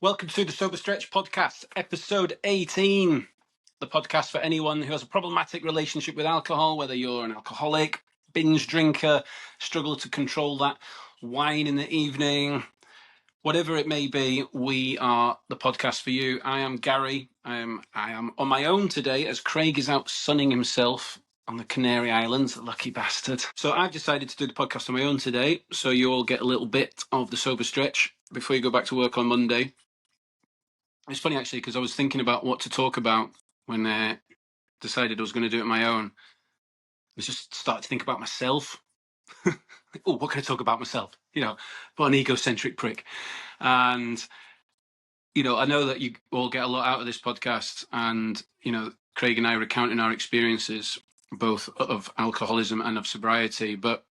Welcome to the Sober Stretch podcast, episode 18. The podcast for anyone who has a problematic relationship with alcohol, whether you're an alcoholic, binge drinker, struggle to control that wine in the evening, whatever it may be, we are the podcast for you. I am Gary. I am on my own today as Craig is out sunning himself on the Canary Islands, lucky bastard. So I've decided to do the podcast on my own today, so you all get a little bit of the Sober Stretch before you go back to work on Monday. It's funny, actually, because I was thinking about what to talk about when I decided I was going to do it on my own. I just started to think about myself. Oh, what can I talk about myself? But an egocentric prick. And, I know that you all get a lot out of this podcast. And, Craig and I recounting our experiences, both of alcoholism and of sobriety. But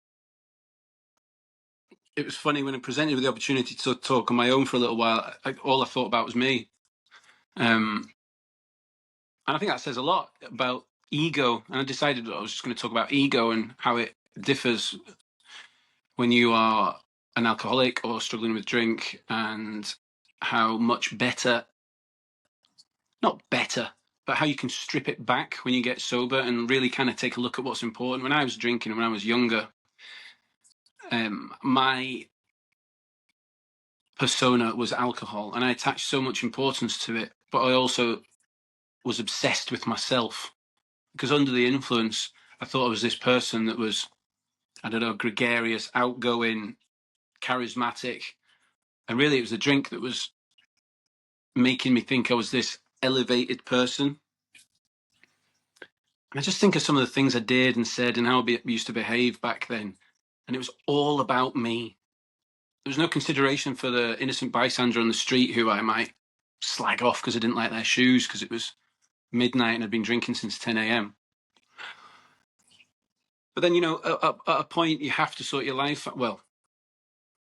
it was funny when I presented with the opportunity to talk on my own for a little while, all I thought about was me. And I think that says a lot about ego. And I decided that I was just going to talk about ego and how it differs when you are an alcoholic or struggling with drink, and how much better, not better, but how you can strip it back when you get sober and really kind of take a look at what's important. When I was drinking, when I was younger, my persona was alcohol, and I attached so much importance to it, but I also was obsessed with myself, because under the influence, I thought I was this person that was, I don't know, gregarious, outgoing, charismatic. And really it was the drink that was making me think I was this elevated person. And I just think of some of the things I did and said and how I used to behave back then. And it was all about me. There was no consideration for the innocent bystander on the street who I might slag off because I didn't like their shoes because it was midnight and I'd been drinking since 10 a.m. But then, at a point you have to sort your life out. Well,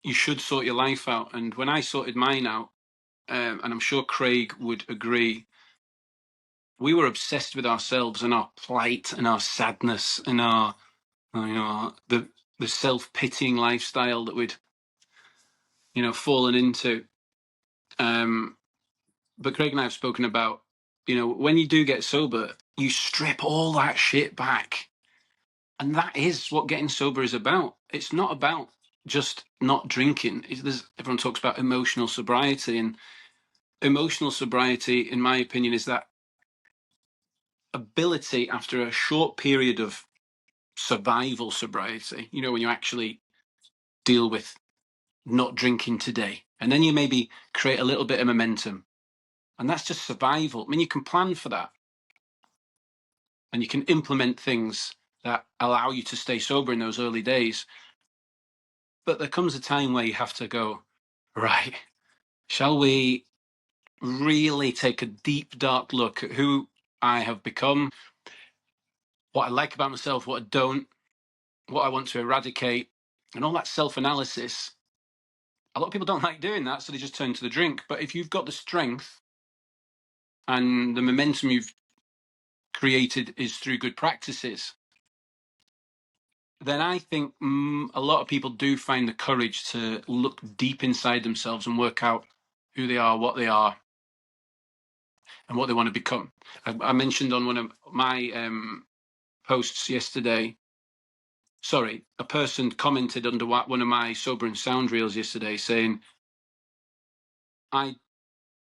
you should sort your life out. And when I sorted mine out, and I'm sure Craig would agree, we were obsessed with ourselves and our plight and our sadness and our, the self-pitying lifestyle that we'd, fallen into. But Craig and I have spoken about, when you do get sober, you strip all that shit back. And that is what getting sober is about. It's not about just not drinking. Everyone talks about emotional sobriety, and emotional sobriety, in my opinion, is that ability after a short period of survival sobriety, when you actually deal with not drinking today, and then you maybe create a little bit of momentum, and that's just survival. I mean, you can plan for that and you can implement things that allow you to stay sober in those early days. But there comes a time where you have to go, right, shall we really take a deep, dark look at who I have become, what I like about myself, what I don't, what I want to eradicate, and all that self-analysis. A lot of people don't like doing that, so they just turn to the drink. But if you've got the strength and the momentum you've created is through good practices, then I think a lot of people do find the courage to look deep inside themselves and work out who they are, and what they want to become. I mentioned on one of my posts yesterday, a person commented under one of my SoberNSound reels yesterday saying, I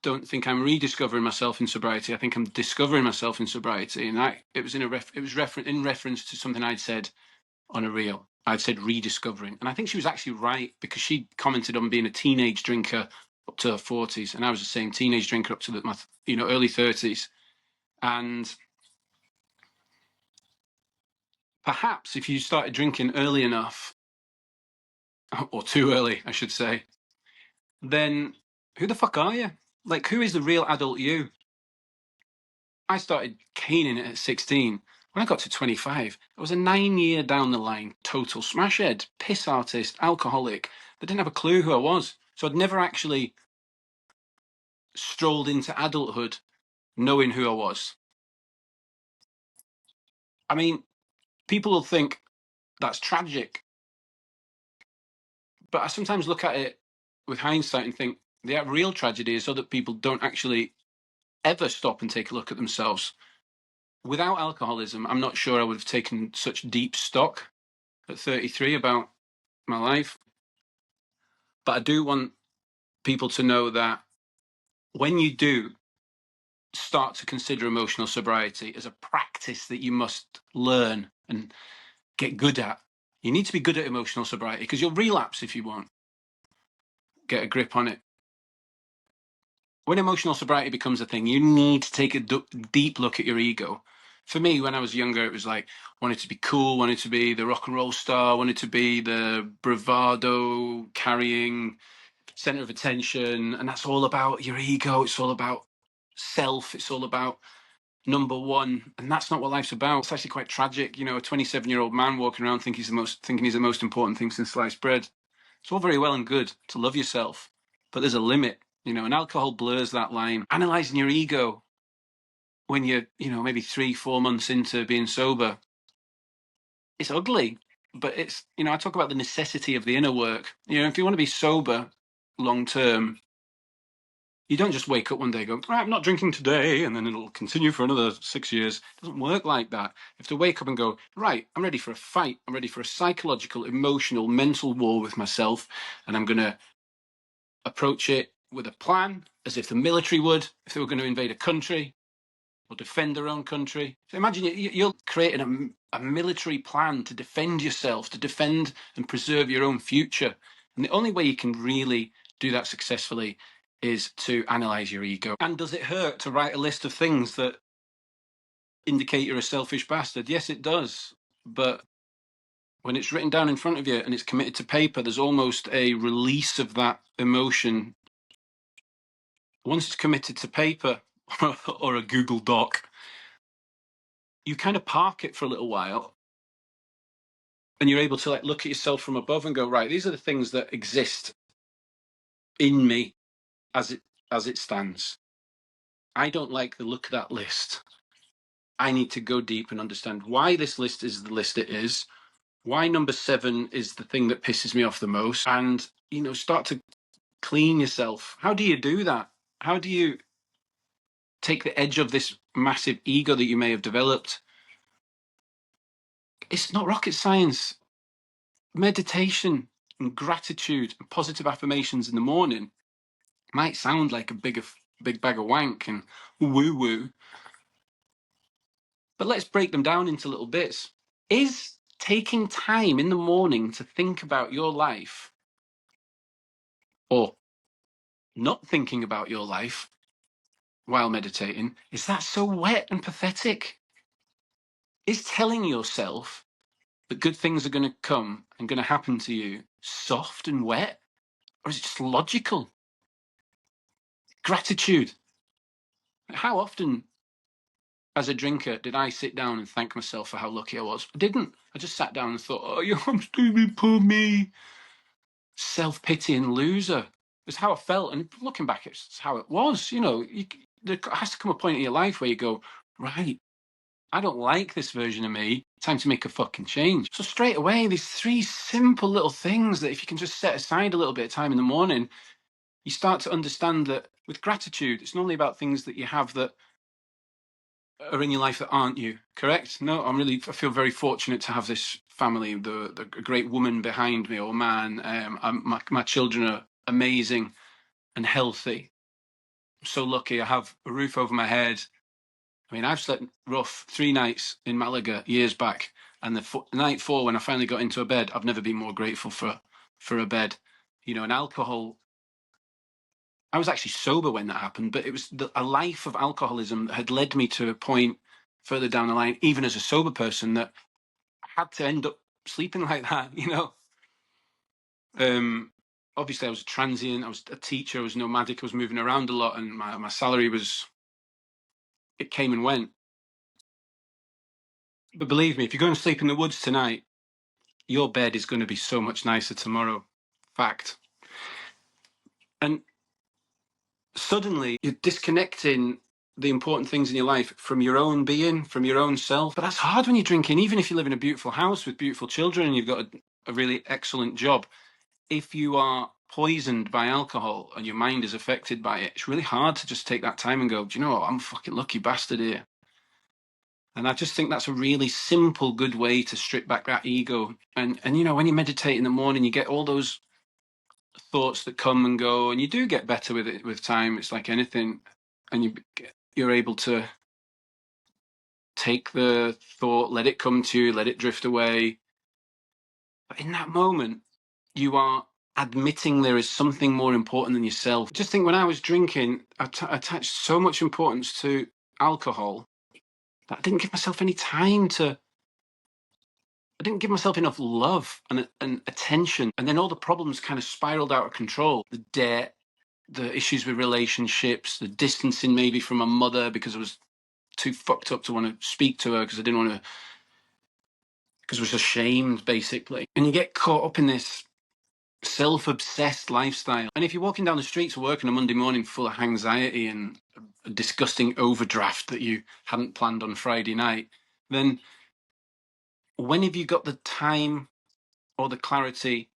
don't think I'm rediscovering myself in sobriety. I think I'm discovering myself in sobriety. And it was in reference to something I'd said on a reel. I'd said rediscovering. And I think she was actually right, because she commented on being a teenage drinker up to her 40s. And I was the same teenage drinker up to my early 30s. And perhaps if you started drinking early enough, or too early, I should say, then who the fuck are you? Like, who is the real adult you? I started caning it at 16. When I got to 25, I was a 9-year down the line, total smashhead, piss artist, alcoholic. They didn't have a clue who I was. So I'd never actually strolled into adulthood knowing who I was. I mean, people will think that's tragic. But I sometimes look at it with hindsight and think, The real tragedy is other people don't actually ever stop and take a look at themselves. Without alcoholism, I'm not sure I would have taken such deep stock at 33 about my life. But I do want people to know that when you do start to consider emotional sobriety as a practice that you must learn and get good at, you need to be good at emotional sobriety, because you'll relapse if you won't get a grip on it. When emotional sobriety becomes a thing, you need to take a deep look at your ego. For me, when I was younger, it was like, wanted to be cool, wanted to be the rock and roll star, wanted to be the bravado carrying center of attention. And that's all about your ego. It's all about self. It's all about number one. And that's not what life's about. It's actually quite tragic. You know, a 27-year-old man walking around thinking he's the most important thing since sliced bread. It's all very well and good to love yourself, but there's a limit. You know, and alcohol blurs that line. Analyzing your ego when you're, maybe 3-4 months into being sober, it's ugly. But it's, I talk about the necessity of the inner work. If you want to be sober long term, you don't just wake up one day and go, right, I'm not drinking today, and then it'll continue for another 6 years. It doesn't work like that. You have to wake up and go, right, I'm ready for a fight. I'm ready for a psychological, emotional, mental war with myself, and I'm going to approach it with a plan, as if the military would, if they were going to invade a country or defend their own country. So imagine you're creating a military plan to defend yourself, to defend and preserve your own future. And the only way you can really do that successfully is to analyze your ego. And does it hurt to write a list of things that indicate you're a selfish bastard? Yes, it does. But when it's written down in front of you and it's committed to paper, there's almost a release of that emotion. Once it's committed to paper or a Google Doc, you kind of park it for a little while, and you're able to look at yourself from above and go, right, these are the things that exist in me as it stands. I don't like the look of that list. I need to go deep and understand why this list is the list it is, why number 7 is the thing that pisses me off the most, and start to clean yourself. How do you do that? How do you take the edge of this massive ego that you may have developed? It's not rocket science. Meditation and gratitude and positive affirmations in the morning might sound like a big bag of wank and woo-woo, but let's break them down into little bits. Is taking time in the morning to think about your life, or not thinking about your life while meditating, is that so wet and pathetic? Is telling yourself that good things are going to come and going to happen to you soft and wet? Or is it just logical? Gratitude. How often as a drinker did I sit down and thank myself for how lucky I was? I didn't. I just sat down and thought, oh, I'm stupid, poor me. Self-pitying loser. It's how I felt. And looking back, it's how it was. There has to come a point in your life where you go, right, I don't like this version of me. Time to make a fucking change. So straight away, these 3 simple little things that if you can just set aside a little bit of time in the morning, you start to understand that with gratitude, it's not only about things that you have that are in your life that aren't you, correct? No, I feel very fortunate to have this family, the great woman behind me, or man. My children are amazing and healthy. I'm so lucky. I have a roof over my head. I mean, I've slept rough 3 nights in Malaga years back, and the night 4, when I finally got into a bed, I've never been more grateful for a bed. And alcohol, I was actually sober when that happened, but it was a life of alcoholism that had led me to a point further down the line, even as a sober person, that I had to end up sleeping like that, Obviously, I was transient, I was a teacher, I was nomadic, I was moving around a lot, and my salary it came and went. But believe me, if you go and sleep in the woods tonight, your bed is going to be so much nicer tomorrow. Fact. And suddenly you're disconnecting the important things in your life from your own being, from your own self. But that's hard when you're drinking, even if you live in a beautiful house with beautiful children and you've got a really excellent job. If you are poisoned by alcohol and your mind is affected by it, it's really hard to just take that time and go, do you know what, I'm a fucking lucky bastard here. And I just think that's a really simple, good way to strip back that ego. And you know, when you meditate in the morning, you get all those thoughts that come and go, and you do get better with it with time. It's like anything, and you're able to take the thought, let it come to you, let it drift away. But in that moment, you are admitting there is something more important than yourself. Just think, when I was drinking, I attached so much importance to alcohol that I didn't give myself any time to. I didn't give myself enough love and attention. And then all the problems kind of spiraled out of control. The debt, the issues with relationships, the distancing maybe from my mother because I was too fucked up to want to speak to her because I didn't want to, because I was ashamed, basically. And you get caught up in this self-obsessed lifestyle. And if you're walking down the street to work on a Monday morning full of anxiety and a disgusting overdraft that you hadn't planned on Friday night, then when have you got the time or the clarity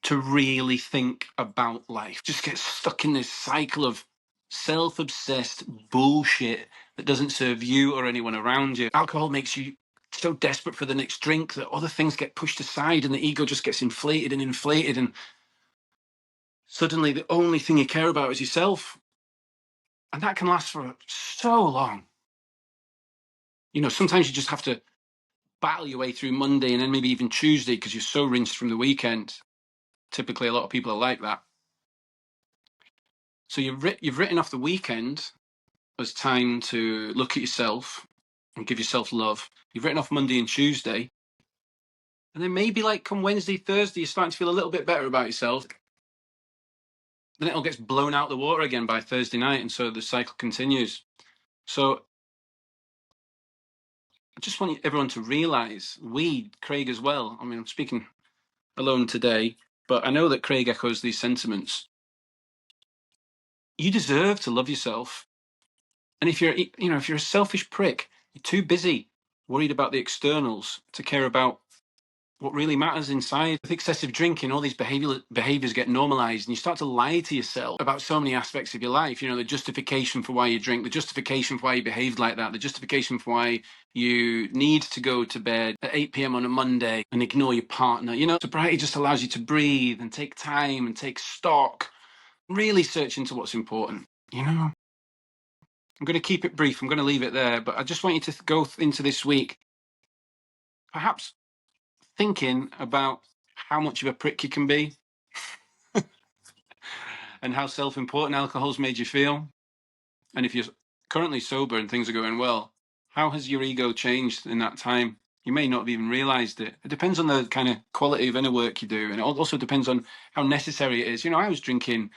to really think about life? Just get stuck in this cycle of self-obsessed bullshit that doesn't serve you or anyone around you. Alcohol makes you so desperate for the next drink that other things get pushed aside and the ego just gets inflated, and suddenly the only thing you care about is yourself. And that can last for so long. You know, sometimes you just have to battle your way through Monday and then maybe even Tuesday because you're so rinsed from the weekend. Typically, a lot of people are like that. So you've written off the weekend as time to look at yourself and give yourself love. You've written off Monday and Tuesday. And then maybe like come Wednesday, Thursday, you're starting to feel a little bit better about yourself. Then it all gets blown out the water again by Thursday night. And so the cycle continues. So I just want everyone to realize, Craig as well. I mean, I'm speaking alone today, but I know that Craig echoes these sentiments. You deserve to love yourself. And if you're a selfish prick, you're too busy worried about the externals to care about what really matters inside. With excessive drinking, all these behaviors get normalized, and you start to lie to yourself about so many aspects of your life. You know, the justification for why you drink, the justification for why you behaved like that, the justification for why you need to go to bed at 8 p.m. on a Monday and ignore your partner. You know, sobriety just allows you to breathe and take time and take stock, really search into what's important. You know, I'm going to keep it brief. I'm going to leave it there, but I just want you to go into this week perhaps thinking about how much of a prick you can be and how self-important alcohol's made you feel. And if you're currently sober and things are going well, how has your ego changed in that time? You may not have even realized it. It depends on the kind of quality of inner work you do. And it also depends on how necessary it is. You know, I was drinking,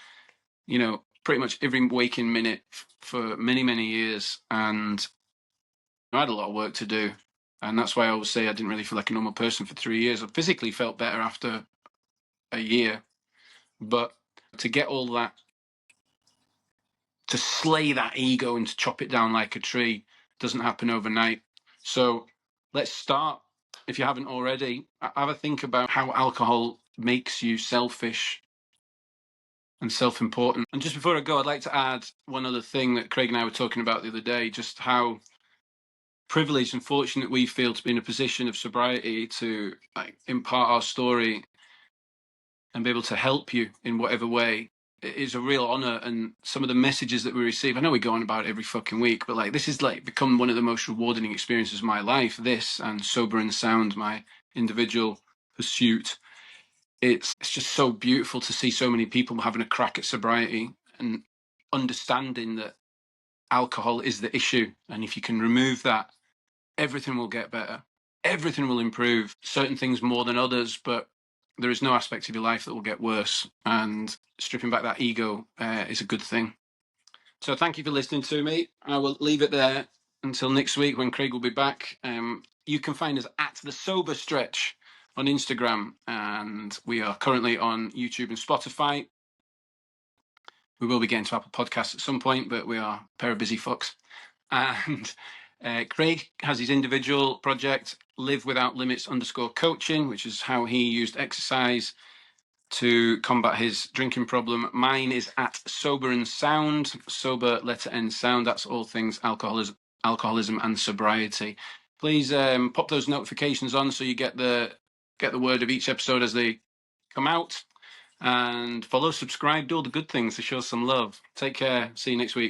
you know, pretty much every waking minute for many, many years. And I had a lot of work to do. And that's why I always say I didn't really feel like a normal person for 3 years. I physically felt better after a year. But to get all that, to slay that ego and to chop it down like a tree doesn't happen overnight. So let's start, if you haven't already, have a think about how alcohol makes you selfish and self-important. And just before I go, I'd like to add one other thing that Craig and I were talking about the other day, just how privileged and fortunate we feel to be in a position of sobriety to impart our story and be able to help you in whatever way. It is a real honor. And some of the messages that we receive, I know we go on about it every fucking week, but like, this is like become one of the most rewarding experiences of my life. This and SoberNSound, my individual pursuit. It's just so beautiful to see so many people having a crack at sobriety and understanding that alcohol is the issue. And if you can remove that, everything will get better. Everything will improve. Certain things more than others, but there is no aspect of your life that will get worse. And stripping back that ego is a good thing. So thank you for listening to me. I will leave it there until next week when Craig will be back. You can find us at The Sober Stretch on Instagram, and we are currently on YouTube and Spotify. We will be getting to Apple Podcasts at some point, but we are a pair of busy fucks. And Craig has his individual project, Live Without Limits _coaching, which is how he used exercise to combat his drinking problem. Mine is at SoberNSound, sober letter N sound. That's all things alcoholism and sobriety. Please pop those notifications on so you get the word of each episode as they come out. And follow, subscribe, do all the good things to show some love. Take care. See you next week.